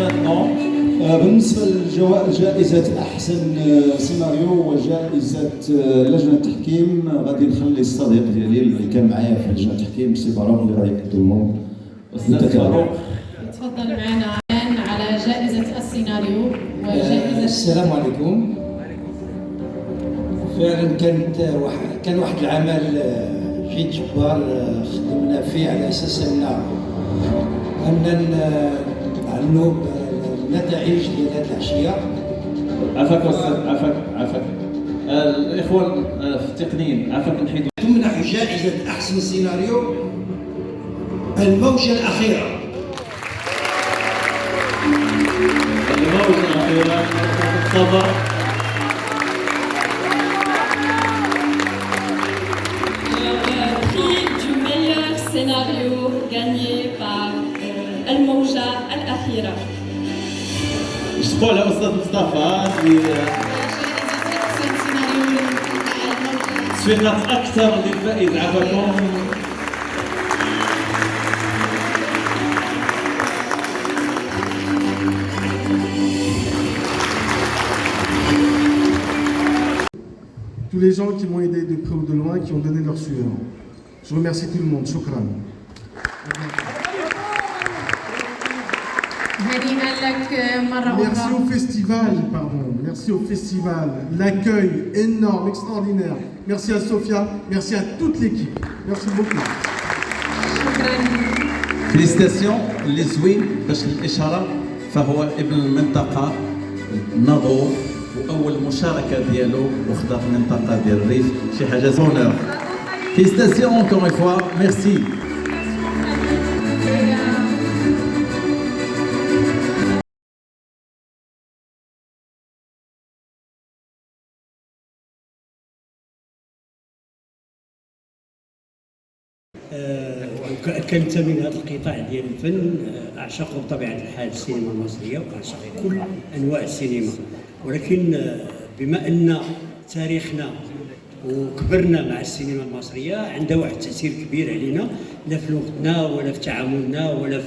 maintenant. بالنسبة لجائزة أحسن سيناريو وجائزة لجنة التحكيم غادي نخلي الصديق ديالي اللي كان معايا في لجنة التحكيم سي فاروق اللي راه يقدم الموند. أستاذ فاروق تفضل معنا على جائزة السيناريو وجائزة السلام عليكم. فعلا كان واحد العمل جد جبار خدمنا فيه على اساس ان نعلنوا النتائج ديال هذه العشيه. عفاك استاذ عفاك الاخوان في التقنيين عفاك نحيدوا. تمنح جائزه احسن سيناريو الموجه الاخيره. الموجه الاخيره تفضل. Scénario gagné par الموجة الأخيرة. نشكروا على أستاذ مصطفى تسويقات أكثر للفائز عفاكم. Tous les gens qui m'ont aidé de près ou de loin, qui ont donné leur sueur. Je remercie tout le monde. Shukran. Merci au festival, Merci au festival. L'accueil énorme, extraordinaire. Merci à Sofia. Merci à toute l'équipe. Merci beaucoup. Félicitations لزوين باش الإشارة فهو ابن المنطقة نضو وأول مشاركة ديالو وخدا في المنطقة ديال الريف شي حاجة زونر. Félicitations encore une fois, merci. كنتمي من هذا القطاع ديال الفن، اعشق بطبيعه الحال السينما المصريه واعشق كل انواع السينما، ولكن بما ان تاريخنا وكبرنا مع السينما المصريه عندها واحد التاثير كبير علينا، لا في لغتنا ولا في تعاملنا ولا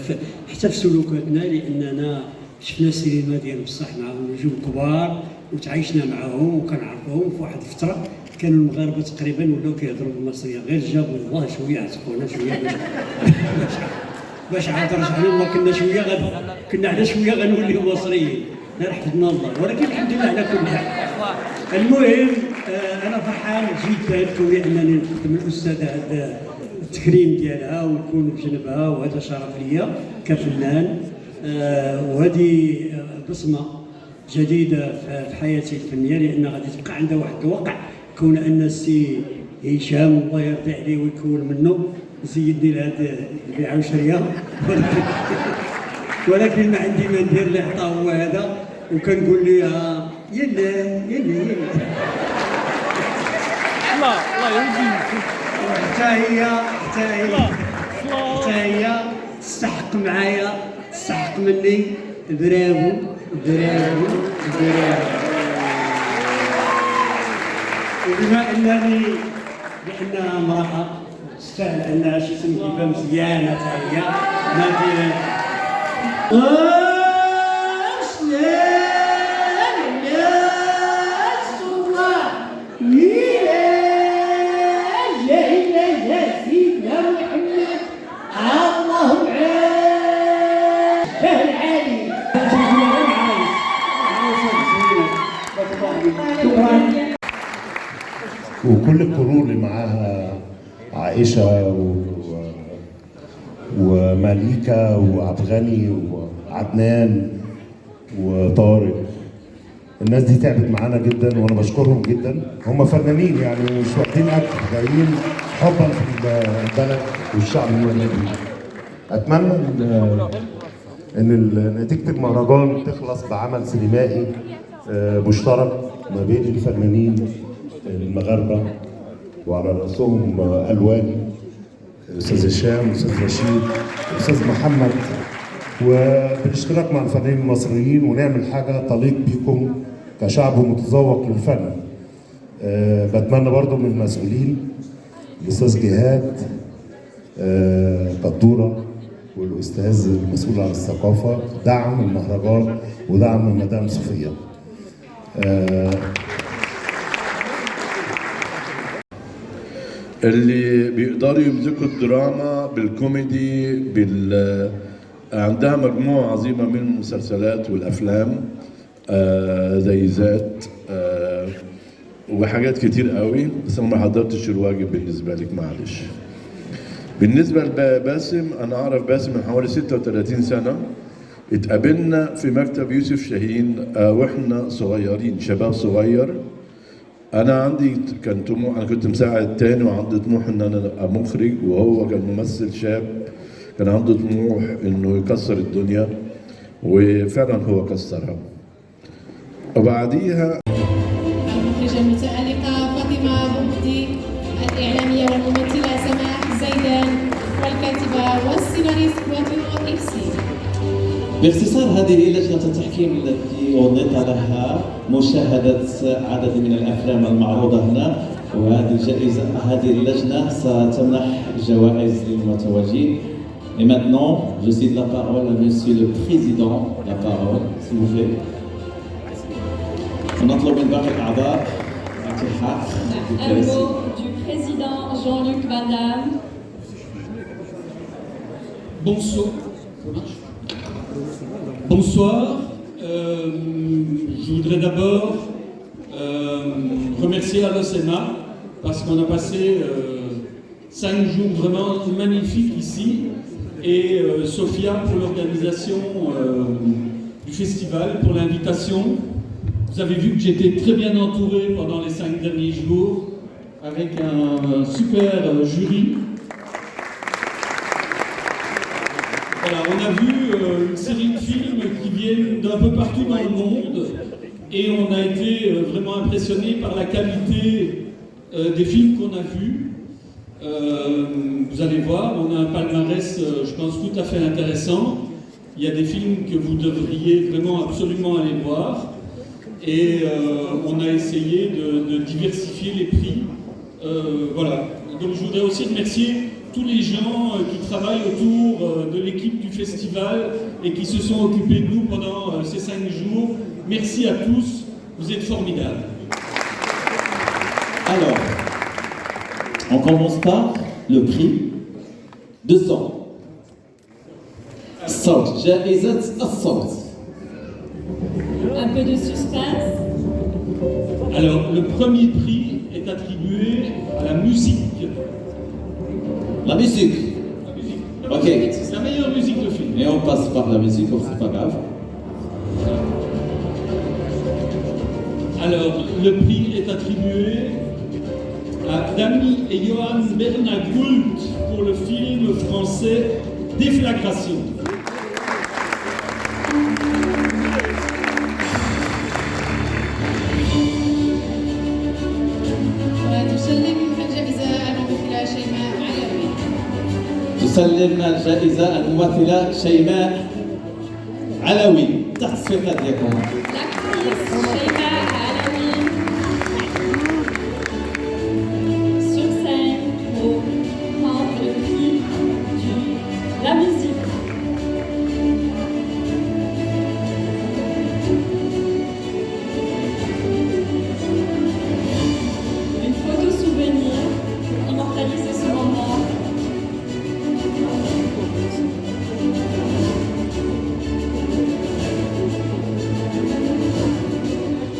حتى في سلوكاتنا، لاننا شفنا السينما ديال بصح مع نجوم كبار وتعايشنا معاهم وكنعرفوهم. في واحد الفتره كانوا المغاربه تقريبا ولاو كيهضروا بالمصريه، غير جابوا الله شويه عتقونا شويه باش عاد رجعنا الله كنا على شويه غنوليو مصريين، لا حفظنا الله، ولكن الحمد لله على كل حال. المهم انا فرحان جدا كوني انني نخدم الاستاذه هذا التكريم ديالها ونكون بجنبها، وهذا شرف ليا كفنان. وهذه بصمه جديده في حياتي الفنيه، لان غادي تبقى عندها واحد الوقع، كون ان السي هشام الله يرضي عليه ويكون منه سيدني لهذا البيعه وشريه ولكن ما عندي ما ندير اللي عطاه هو هذا، وكنقول لها يلا الله يهديك. حتى هي تستحق معايا، تستحق مني. برافو برافو برافو. وبما لانها امراه تستاهل انها شي سميتها مزيانه حتى هي ما دير وكل الكرو اللي معاها عائشة ومليكة وعبد الغني وعدنان وطارق، الناس دي تعبت معانا جدا وانا بشكرهم جدا. هم فنانين يعني مش واخدين اكل، جايين حبا في البلد والشعب المغربي. اتمنى ان نتيجه المهرجان تخلص بعمل سينمائي مشترك ما بين الفنانين المغاربه، وعلى راسهم الواني الاستاذ هشام والاستاذ رشيد والاستاذ محمد، وبالاشتراك مع الفنانين المصريين، ونعمل حاجه تليق بيكم كشعب متذوق للفن. بتمنى برضو من المسؤولين الاستاذ جهاد قدوره والاستاذ المسؤول عن الثقافه دعم المهرجان ودعم مدام صفيه. اللي بيقدروا يمزجوا الدراما بالكوميدي عندها مجموعة عظيمة من المسلسلات والأفلام زي ذات وحاجات كتير قوي، بس أنا ما حضرتش الواجب بالنسبة لك معلش. بالنسبة لباسم، أنا أعرف باسم من حوالي 36 سنة، اتقابلنا في مكتب يوسف شاهين وإحنا صغيرين، شباب صغير. أنا عندي كان طموح، أنا كنت مساعد تاني وعندي طموح إن أنا أبقى مخرج، وهو كان ممثل شاب كان عنده طموح إنه يكسر الدنيا، وفعلا هو كسرها. وبعديها المخرجة المتألقة فاطمة بومدي، الإعلامية والممثلة سماح زيدان، والكاتبة والسيناريست كواترو إبسي. باختصار هذه لجنة التحكيم التي وضعت لها مشاهدة عدد من الأفلام المعروضة هنا، وهذه الجائزة هذه اللجنة ستمنح جوائز للمتواجدين. Et maintenant, je cède la parole à Monsieur le Président. La parole, s'il vous plaît. ونطلب من باقي الأعضاء الالتحاق. Un mot du président Jean-Luc Van Damme. Bonsoir. Je voudrais d'abord remercier le Sénat parce qu'on a passé 5 jours vraiment magnifiques ici, et Sophia pour l'organisation du festival, pour l'invitation. Vous avez vu que j'étais très bien entouré pendant les 5 derniers jours avec un super jury. Voilà, on a vu une série de films qui viennent d'un peu partout dans le monde, et on a été vraiment impressionné par la qualité des films qu'on a vus. Vous allez voir, on a un palmarès, je pense, tout à fait intéressant. Il y a des films que vous devriez vraiment absolument aller voir, et on a essayé de diversifier les prix. Voilà, donc je voudrais aussi remercier tous les gens qui travaillent autour de l'équipe du festival et qui se sont occupés de nous pendant ces 5 jours. Merci à tous, vous êtes formidables. Alors, on commence par le prix 200. الصوت، جائزة الصوت. Un peu de suspense. Alors, le premier prix est attribué à la musique. La musique. Ok. C'est la meilleure musique de film. Et on passe par la musique, c'est pas grave. Alors, le prix est attribué à Dami et Johan Bernagoult pour le film français Déflagration. تسلم الجائزة الممثلة شيماء علوي. تحت الصفة ديالكم. Sur scène pour prendre le prix de la musique. Une photo souvenir pour immortaliser ce moment.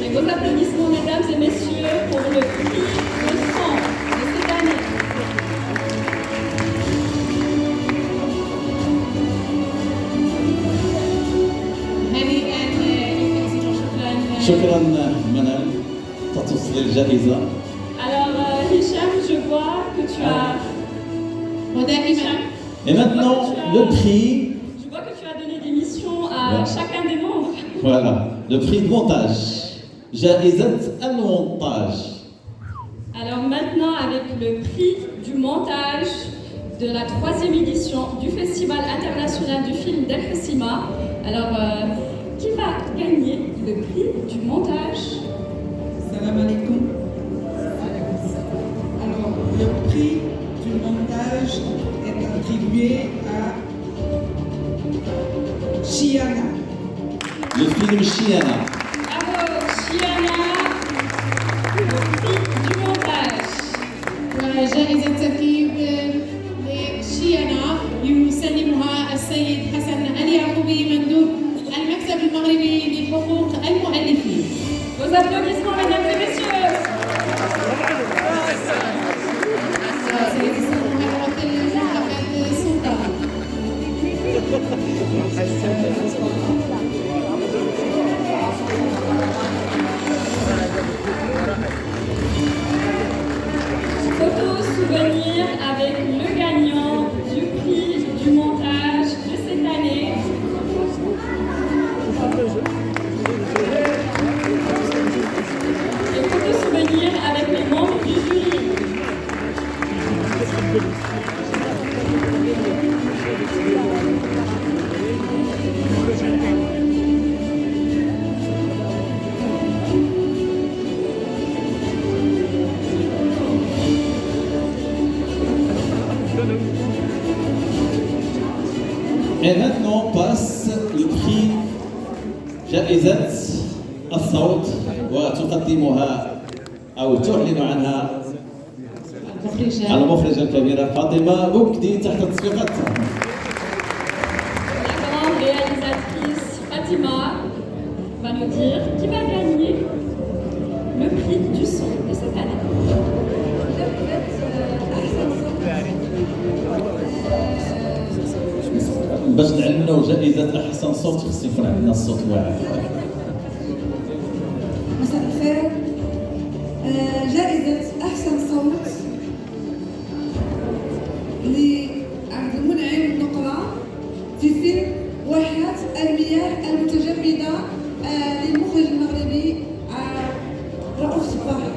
Et vos applaudissements, mesdames et messieurs, pour le prix de son de cette année. شكرا منال، تتصل الجائزة. Alors, Hicham, je vois que tu as. Et maintenant, le prix. Je vois que tu as donné des missions à chacun des membres. Voilà, le prix de montage. جائزة المونتاج. Alors maintenant, avec le prix du montage de la 3e édition du Festival international du film d'El Hoceima. Alors, qui va gagner le prix du montage? Salam alaikum. Alors, le prix du montage est attribué à للفيلم الشيانة. Bravo, Chiana, prix du montage. وجائزة تركيب لشيانا يسلمها السيد حسن اليعقوبي مندوب المكتب المغربي لحقوق المؤلفين. Vos applaudissements, mesdames et messieurs. سيتسلمها الممثل محمد سلطان. Photo souvenir avec le gagnant du prix du montage de cette année. Et photo souvenir avec les membres du jury. Et maintenant passe le prix جائزة الصوت وتقدمها أو تعلن عنها المخرجة الكبيرة فاطمة بوكدي تحت تصفيقاتها. La grande réalisatrice Fatima va nous dire qui va gagner le prix du son de cette année. باش نعلنوا جائزة أحسن صوت خص يكون عندنا الصوت واعر. مساء الخير. جائزة أحسن صوت لعبد المنعم النقرة في فيلم واحات المياه المتجمدة للمخرج المغربي رؤوف صباحي.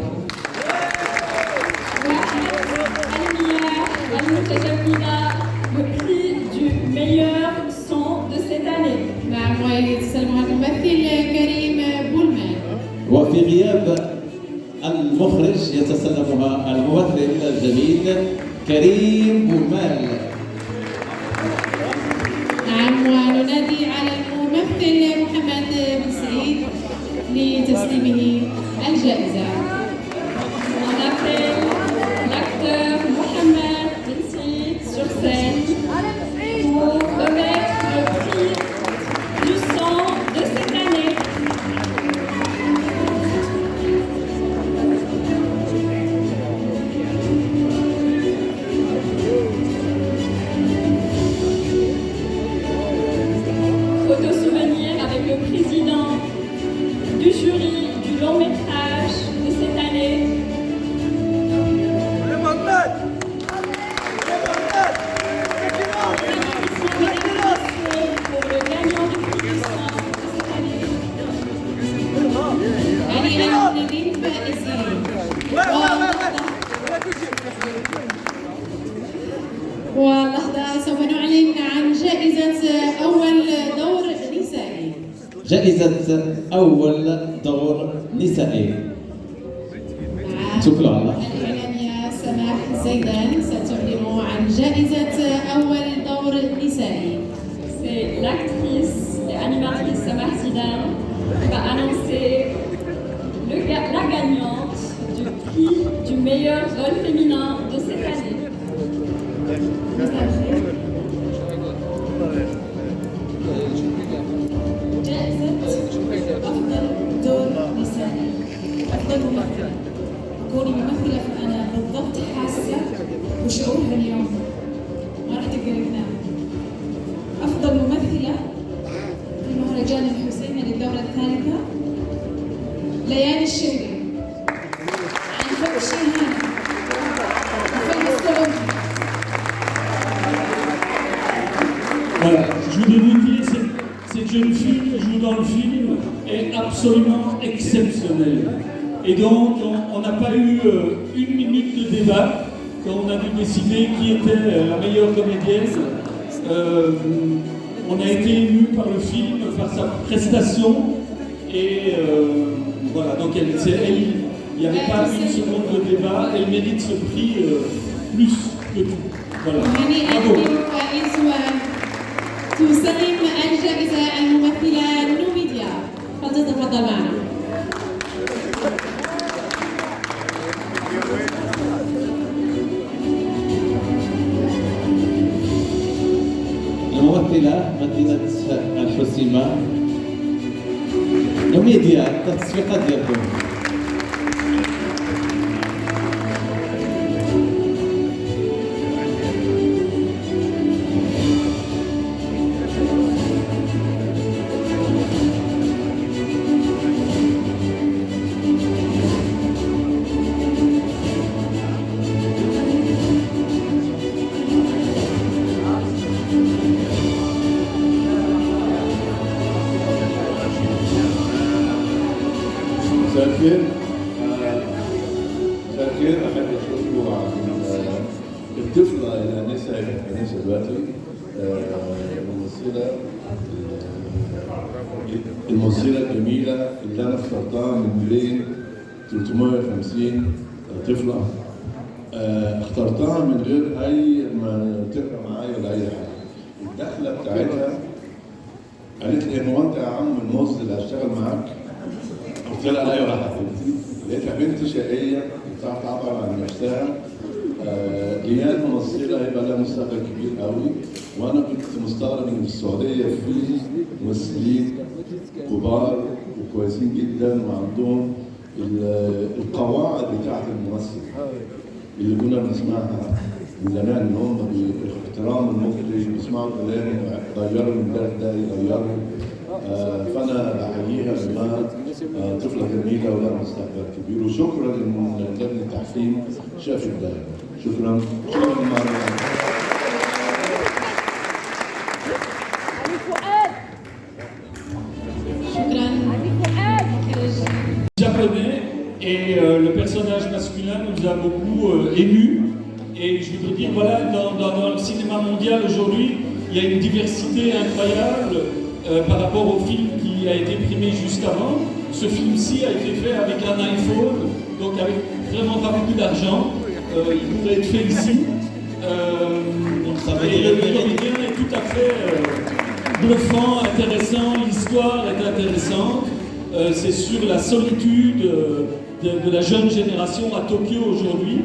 Le prix du meilleur son de cette année. نعم ويتسلمها الممثل كريم بولمان. وفي غياب المخرج يتسلمها الممثل الجميل كريم بولمان. نعم وننادي على الممثل محمد بن سعيد لتسليمه الجائزة. On appelle l'acteur Mohamed Ben Saïd sur scène pour remettre le prix du son de cette année. Photo souvenir avec le président du jury du long métrage de cette année. Pour le gagnant du prix du son de cette année. هنيئا للفائزين. ولحظة سوف نعلن عن جائزة أول دور نسائي. جائزة أول دور نسائي. توكلوا على الله. الإعلامية سماح زيدان ستعلن عن جائزة أول دور نسائي. C'est l'actrice et animatrice Samah Zidane qui va annoncer la gagnante du prix du meilleur rôle féminin de cette année. جائزة أفضل دور نسائي. أفضل ممثلة. كوني ممثلة فأنا بالضبط حاسة وشعورها اليوم. ما راح تقدر تنام. أفضل ممثلة في مهرجان الحسيني للدورة الثالثة ليالي الشرقي عن فوق الشيهان وفيلم السعودي. Voilà, je voulais vous dire, cette jeune fille qui joue dans le film est absolument exceptionnelle. Et donc, on n'a pas eu une minute de débat quand on a dû décider qui était la meilleure comédienne. On a été ému par le film, par sa prestation. Et voilà, donc il n'y avait pas une seconde de débat. Elle mérite ce prix plus que tout. Voilà. Bravo. تسلم الجائزة الممثلة نوميديا. السينما الميديا التسويقات ديالكم. مساء الخير. مساء الخير. احب اشكركم على الطفله اللي انسه دلوقتي الممثله الجميله اللي انا اخترتها من بين 350 طفله. اخترتها من غير اي ما تقرا معايا ولا اي حاجه. الدخله بتاعتها قالت لي هو انت يا عم الممثل اللي هشتغل معاك؟ قلت لها ايوه يا حبيبتي. لقيتها بنت شقيه بتعرف تعبر عن نفسها. ليان ممثله هيبقى لها مستقبل كبير قوي، وانا كنت مستغرب ان في السعوديه في ممثلين كبار وكويسين جدا وعندهم القواعد بتاعت الممثل اللي كنا بنسمعها من زمان، ان هم باحترام المخرج بيسمعوا كلامه يغيروا من ده يغيروا. فانا بحييها انها طفله جميله ولها مستقبل كبير، وشكرا ان لجنه التحكيم شافت ده. شكرا. Japonais et le personnage masculin nous a beaucoup émus. Et je voudrais dire, voilà, dans le cinéma mondial aujourd'hui, il y a une diversité incroyable par rapport au film qui a été primé juste avant. Ce film-ci a été fait avec un iPhone, donc avec vraiment pas beaucoup d'argent. Il pourrait être fait ici. Et le comédien est tout à fait bluffant, intéressant, l'histoire est intéressante. C'est sur la solitude de la jeune génération à Tokyo aujourd'hui.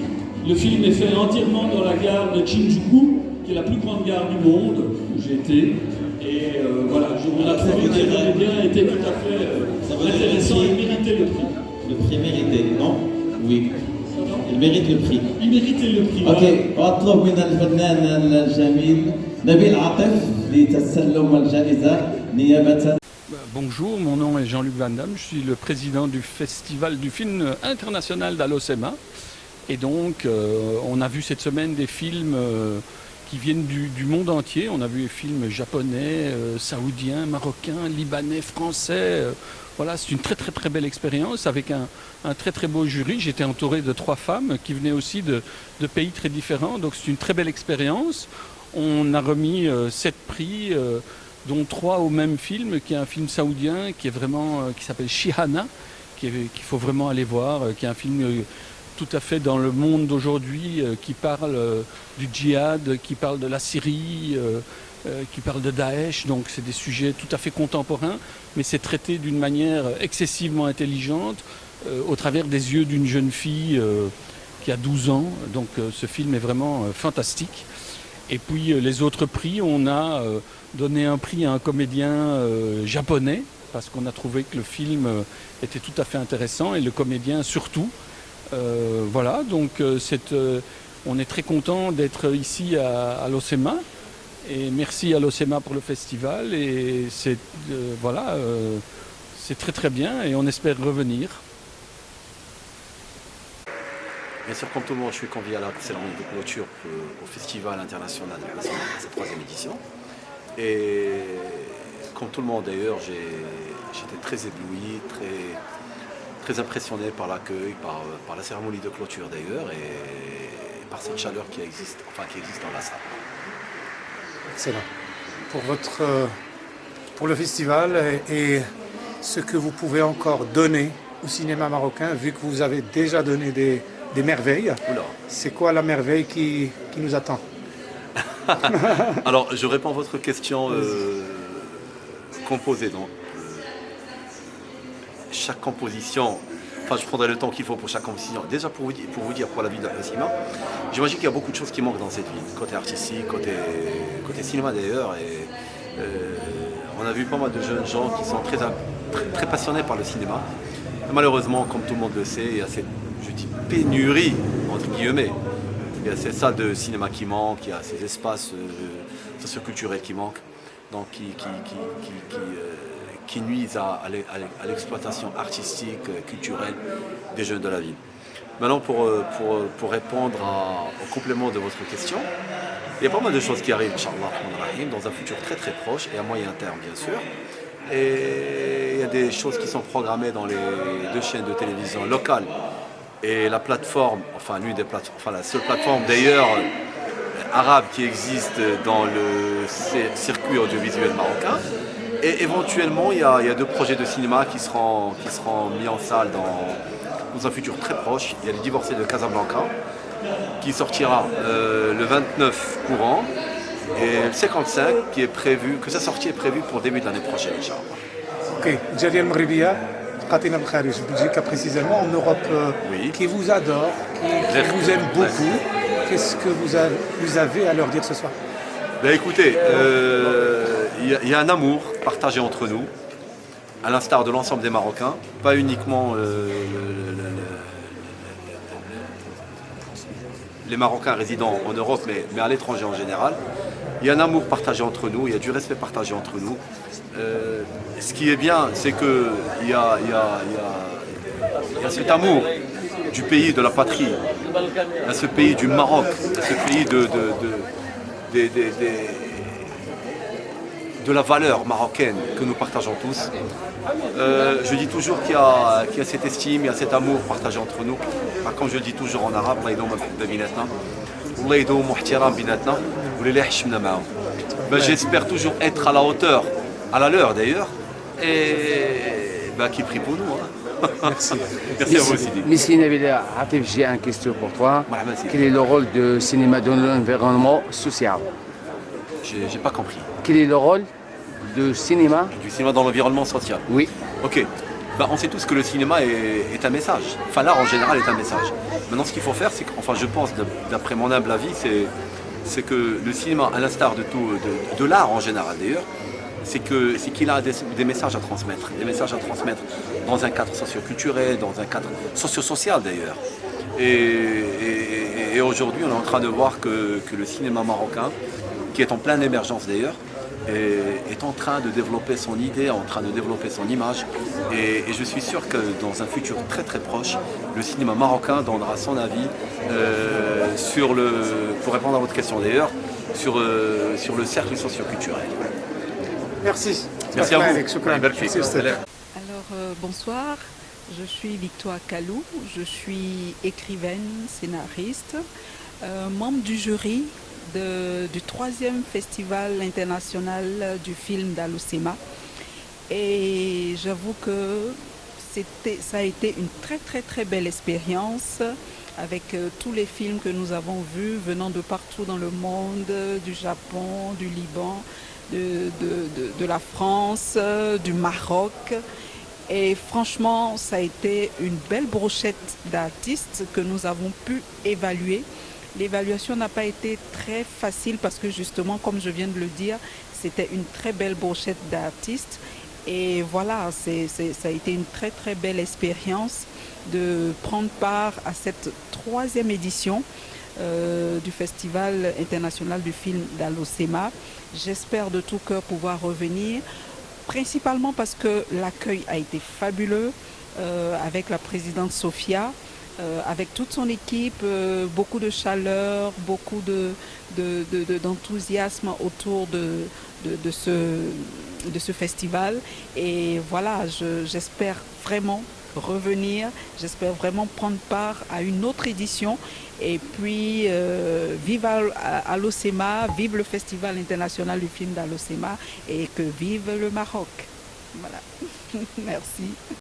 Le film est fait entièrement dans la gare de Shinjuku, qui est la plus grande gare du monde où j'ai été. Et voilà, on a trouvé que le comédien était tout à fait intéressant et méritait le prix. Le prix mérité, non? Oui. Il mérite le prix. Il méritait le prix. Ok, وأطلب من الفنان الجميل نبيل عاطف لتسلم الجائزة نيابة. Bonjour, mon nom est Jean-Luc Van Damme, je suis le président du Festival du film international d'Alosema. Et donc, on a vu cette semaine des films qui viennent du monde entier. On a vu des films japonais, saoudiens, marocains, libanais, français. Voilà, c'est une très très très belle expérience avec un très très beau jury. J'étais entouré de 3 femmes qui venaient aussi de pays très différents. Donc c'est une très belle expérience. On a remis 7 prix, dont 3 au même film, qui est un film saoudien qui est vraiment, qui s'appelle Shihana, qu'il faut vraiment aller voir, qui est un film tout à fait dans le monde d'aujourd'hui, qui parle du djihad, qui parle de la Syrie, qui parle de Daesh. Donc c'est des sujets tout à fait contemporains, mais c'est traité d'une manière excessivement intelligente, au travers des yeux d'une jeune fille qui a 12 ans. Donc ce film est vraiment fantastique. Et puis les autres prix, on a donné un prix à un comédien japonais, parce qu'on a trouvé que le film était tout à fait intéressant, et le comédien surtout. Voilà, donc on est très content d'être ici à l'Osema, et merci à l'Osema pour le festival, et c'est voilà, c'est très très bien, et on espère revenir. Bien sûr, comme tout le monde, je suis convié à la cérémonie de clôture au Festival international de cette 3e édition. Et comme tout le monde d'ailleurs, j'étais très ébloui, très impressionné par l'accueil, par la cérémonie de clôture d'ailleurs, et par cette chaleur qui existe dans la salle. Excellent. Pour le festival et ce que vous pouvez encore donner au cinéma marocain, vu que vous avez déjà donné des merveilles. C'est quoi la merveille qui nous attend? Alors, je réponds à votre question composée. Donc, chaque composition, enfin, je prendrai le temps qu'il faut pour chaque composition. Déjà, pour vous dire, pour la ville d'Alosema, j'imagine qu'il y a beaucoup de choses qui manquent dans cette ville, côté artistique, côté cinéma d'ailleurs. Et on a vu pas mal de jeunes gens qui sont très passionnés par le cinéma. Et malheureusement, comme tout le monde le sait, il y a cette, je dis, pénurie, entre guillemets. Il y a ces salles de cinéma qui manquent, il y a ces espaces socioculturels qui manquent, donc qui nuisent à l'exploitation artistique, culturelle des jeunes de la ville. Maintenant, pour répondre au complément de votre question, il y a pas mal de choses qui arrivent, Inch'Allah, dans un futur très proche et à moyen terme, bien sûr. Et il y a des choses qui sont programmées dans les 2 chaînes de télévision locales. Et la plateforme, la seule plateforme d'ailleurs arabe qui existe dans le circuit audiovisuel marocain. Et éventuellement, il y a 2 projets de cinéma qui seront mis en salle dans un futur très proche. Il y a Les Divorcés de Casablanca, qui sortira le 29 courant, et le 55 qui est prévu, que sa sortie est prévue pour début de l'année prochaine, Inch'Allah. Ok, Djalia Mribia, Qatina Bkharij, Belgique précisément, en Europe, qui vous adore, qui vous aime beaucoup. Qu'est-ce que vous avez à leur dire ce soir? Ben écoutez, il y a un amour partagé entre nous, à l'instar de l'ensemble des Marocains, pas uniquement les Marocains résidant en Europe, mais à l'étranger en général. Il y a un amour partagé entre nous, il y a du respect partagé entre nous. Ce qui est bien, c'est qu'il y a cet amour du pays, de la patrie, à ce pays du Maroc, à ce pays de la valeur marocaine que nous partageons tous. Je dis toujours qu'il y a cette estime, il y a cet amour partagé entre nous. Comme je le dis toujours en arabe, j'espère toujours être à la hauteur, à la leur d'ailleurs, et qui prie pour nous. Merci. Merci à vous aussi. Miskin Nabila Hatif, j'ai une question pour toi. Quel est le rôle du cinéma dans l'environnement social? J'ai pas compris. Quel est le rôle du cinéma dans l'environnement social? Oui. Ok. On sait tous que le cinéma est un message. Enfin, l'art en général est un message. Maintenant, ce qu'il faut faire, c'est que, je pense, d'après mon humble avis, c'est que le cinéma, à l'instar de l'art en général d'ailleurs, c'est qu'il a des messages à transmettre. Des messages à transmettre dans un cadre socio-culturel, dans un cadre socio-social d'ailleurs. Et aujourd'hui, on est en train de voir que le cinéma marocain, qui est en pleine émergence d'ailleurs, est en train de développer son idée, en train de développer son image. Et je suis sûr que dans un futur très proche, le cinéma marocain donnera son avis pour répondre à votre question d'ailleurs, sur le cercle socio-culturel. Merci. Merci à vous. Alors, bonsoir. Je suis Victoire Kalou. Je suis écrivaine, scénariste, membre du jury du 3e Festival international du film d'Alosema. Et j'avoue que ça a été une très belle expérience avec tous les films que nous avons vus venant de partout dans le monde, du Japon, du Liban, de la France, du Maroc. Et franchement, ça a été une belle brochette d'artistes que nous avons pu évaluer. L'évaluation n'a pas été très facile parce que justement, comme je viens de le dire, c'était une très belle brochette d'artistes. Et voilà, ça a été une très belle expérience de prendre part à cette 3e édition du Festival international du film d'Alosema. J'espère de tout cœur pouvoir revenir, principalement parce que l'accueil a été fabuleux avec la présidente Sophia, avec toute son équipe, beaucoup de chaleur, beaucoup d'enthousiasme autour de ce festival. Et voilà, j'espère vraiment revenir, j'espère vraiment prendre part à une autre édition. Et puis, vive Alosema, vive le Festival international du film d'Alosema et que vive le Maroc. Voilà. Merci.